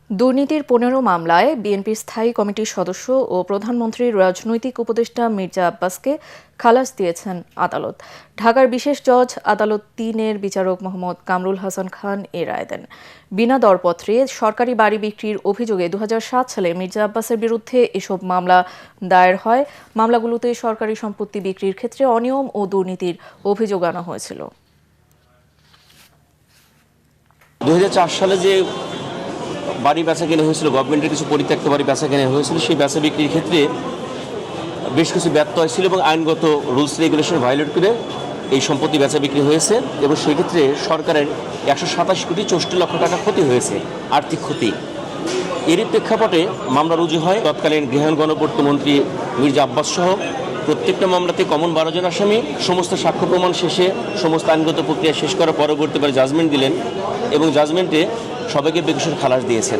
দুর্নীতির ১৫ মামলায় বিএনপির স্থায়ী কমিটির সদস্য ও প্রধানমন্ত্রীর রাজনৈতিক উপদেষ্টা মির্জা আব্বাসকে খালাস দিয়েছেন আদালত। ঢাকার বিশেষ জজ আদালত ৩-এর বিচারক মোহাম্মদ কামরুল হাসান খান এ রায় দেন। বিনা দরপত্রে সরকারি বাড়ি বিক্রির অভিযোগে ২০০৭ সালে মির্জা আব্বাসের বিরুদ্ধে এসব মামলা দায়ের হয়। মামলাগুলোতে সরকারি সম্পত্তি বিক্রির ক্ষেত্রে অনিয়ম ও দুর্নীতির অভিযোগ আনা হয়েছিল। ২০০৪ সালে যে বাড়ি বেচা কেনা হয়েছিল, গভর্নমেন্টের কিছু পরিত্যক্ত বাড়ি বেচা কেনা হয়েছিল, সেই বেচা বিক্রির ক্ষেত্রে বেশ কিছু ব্যত্যয় ছিল এবং আইনগত রুলস রেগুলেশন ভায়োলেট করে এই সম্পত্তি বেচা বিক্রি হয়েছে এবং সেই ক্ষেত্রে সরকারের ১২৭,৬৪,০০,০০০ টাকা ক্ষতি হয়েছে, আর্থিক ক্ষতি। এরই প্রেক্ষাপটে মামলা রুজু হয়। তৎকালীন গৃহায়ণ গণপূর্ত মন্ত্রী মির্জা আব্বাস সহ প্রত্যেকটা মামলাতে কমন ১২ জন আসামি সমস্ত সাক্ষ্য প্রমাণ শেষে সমস্ত আইনগত প্রক্রিয়া শেষ করার পরবর্তীবার জাজমেন্ট দিলেন এবং জাজমেন্টে সবাইকে বেকসুর খালাস দিয়েছেন।